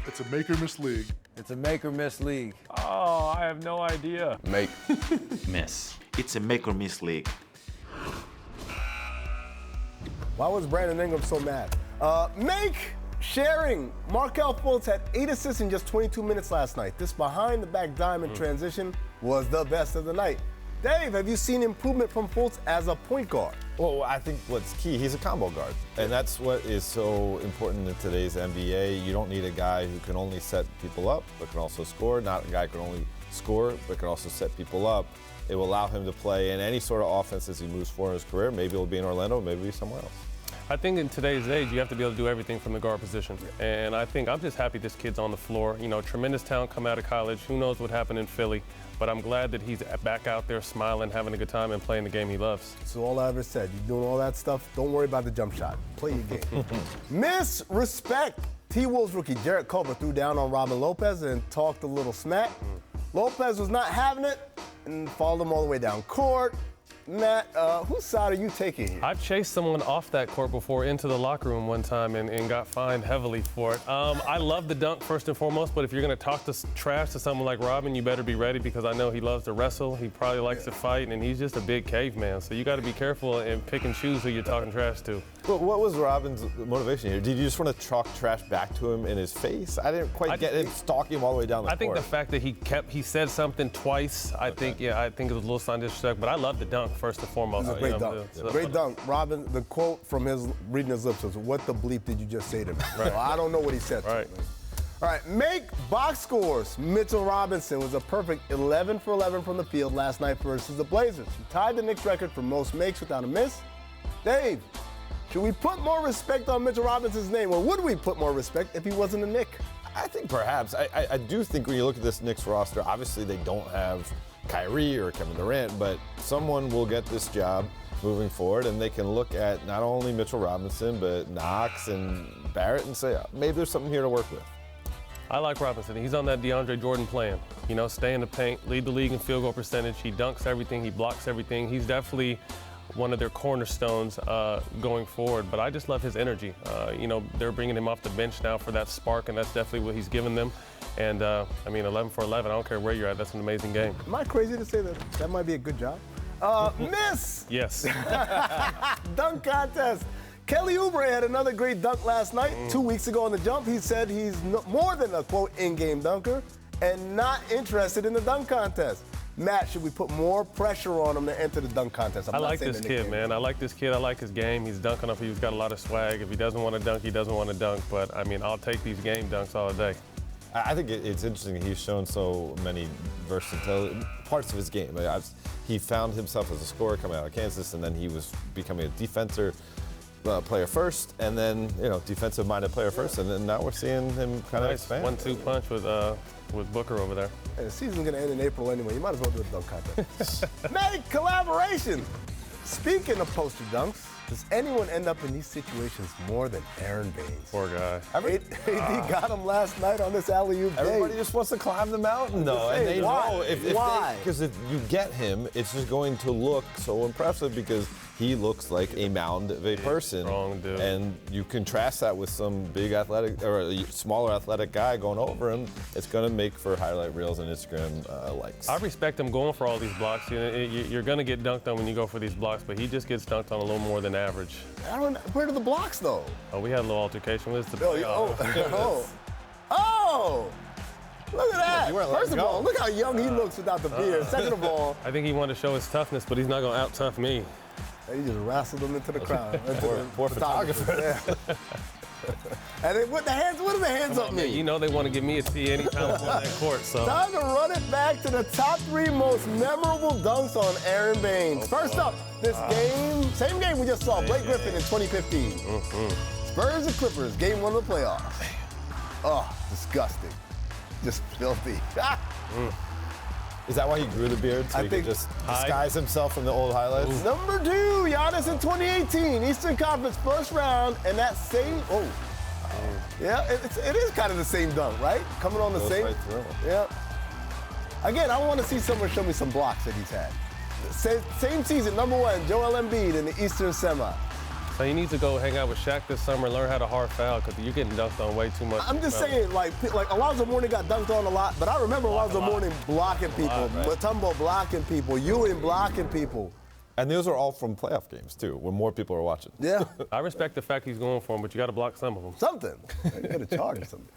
It's a make or miss league. It's a make or miss league. Oh, I have no idea. Make. Miss. It's a make or miss league. Why was Brandon Ingram so mad? Make sharing. Markelle Fultz had 8 assists in just 22 minutes last night. This behind-the-back diamond transition was the best of the night. Dave, have you seen improvement from Fultz as a point guard? Well, I think what's key, he's a combo guard. And that's what is so important in today's NBA. You don't need a guy who can only set people up, but can also score. Not a guy who can only score, but can also set people up. It will allow him to play in any sort of offense as he moves forward in his career. Maybe it'll be in Orlando, maybe it'll be somewhere else. I think in today's age, you have to be able to do everything from the guard position. And I think I'm just happy this kid's on the floor. You know, tremendous talent come out of college. Who knows what happened in Philly? But I'm glad that he's back out there smiling, having a good time, and playing the game he loves. So all I ever said, you're doing all that stuff, don't worry about the jump shot. Play your game. Miss respect. T-Wolves rookie Jarrett Culver threw down on Robin Lopez and talked a little smack. Lopez was not having it and followed him all the way down court. Matt, whose side are you taking here? I've chased someone off that court before into the locker room one time and got fined heavily for it. I love the dunk first and foremost, but if you're going to talk trash to someone like Robin, you better be ready because I know he loves to wrestle. He probably likes to fight, and he's just a big caveman. So you got to be careful and pick and choose who you're talking trash to. But what was Robin's motivation here? Did you just want to chalk trash back to him in his face? I didn't quite get him stalking him all the way down the court. I think the fact that he said something twice, I think it was a little sign of disrespect, but I love the dunk first and foremost. It was a great dunk. Great dunk. Robin, the quote from his reading his lips was, "What the bleep did you just say to me?" Right. Well, I don't know what he said. Right. To me. All right, make box scores. Mitchell Robinson was a perfect 11 for 11 from the field last night versus the Blazers. He tied the Knicks record for most makes without a miss. Dave, should we put more respect on Mitchell Robinson's name, or would we put more respect if he wasn't a Knick? I think perhaps. I do think when you look at this Knicks roster, obviously they don't have Kyrie or Kevin Durant, but someone will get this job moving forward, and they can look at not only Mitchell Robinson, but Knox and Barrett and say, maybe there's something here to work with. I like Robinson. He's on that DeAndre Jordan plan. You know, stay in the paint, lead the league in field goal percentage. He dunks everything, he blocks everything. He's definitely one of their cornerstones going forward, but I just love his energy. You know, they're bringing him off the bench now for that spark, and that's definitely what he's given them. And, 11 for 11, I don't care where you're at, that's an amazing game. Am I crazy to say that that might be a good job? Miss! Yes. Dunk contest. Kelly Oubre had another great dunk last night. 2 weeks ago on The Jump, he said he's more than a, quote, in-game dunker and not interested in the dunk contest. Matt, should we put more pressure on him to enter the dunk contest? I like this kid, man. I like this kid. I like his game. He's dunking up. He's got a lot of swag. If he doesn't want to dunk, he doesn't want to dunk. But, I'll take these game dunks all day. I think it's interesting. He's shown so many versatile parts of his game. He found himself as a scorer coming out of Kansas, and then he was becoming a defender. Player first, and then defensive-minded player first, and then now we're seeing him kind of expand. 1-2 punch with Booker over there. Hey, the season's gonna end in April anyway. You might as well do a dunk contest. Make collaboration. Speaking of poster dunks, does anyone end up in these situations more than Aron Baynes? Poor guy. AD got him last night on this alley-oop. Everybody just wants to climb the mountain, though, and they know why? Because if you get him, it's just going to look so impressive because he looks like a mound of a person. Strong dude. And you contrast that with some big athletic or a smaller athletic guy going over him, it's going to make for highlight reels and Instagram likes. I respect him going for all these blocks. You're going to get dunked on when you go for these blocks, but he just gets dunked on a little more than average. Where are the blocks, though? Oh, we had a little altercation. Look at that. First of all, look how young he looks without the beard. Second of all, I think he wanted to show his toughness, but he's not going to out-tough me. He just wrestled him into the crowd. Poor photographer. Yeah. And then what do the hands up mean? You know they want to give me a T anytime I'm on that court. So time to run it back to the top 3 most memorable dunks on Aron Baynes. First up, this game, same game we just saw, Blake Griffin in 2015. Spurs and Clippers, game 1 of the playoffs. Oh, disgusting. Just filthy. Is that why he grew the beard? So he could just disguise himself from the old highlights? Number 2, Giannis in 2018, Eastern Conference first round, and that same, yeah, it is kind of the same dunk, right? Coming on the same. Right through. Yeah. Again, I want to see someone show me some blocks that he's had. Same season, number 1, Joel Embiid in the Eastern Semi. So he needs to go hang out with Shaq this summer, learn how to hard foul, because you're getting dunked on way too much. I'm just saying, like Alonzo Mourning got dunked on a lot, but I remember Alonzo Mourning blocking people, Mutombo blocking people, Ewing blocking people. And those are all from playoff games, too, when more people are watching. Yeah. I respect the fact he's going for him, but you got to block some of them. Something. You got to charge him something.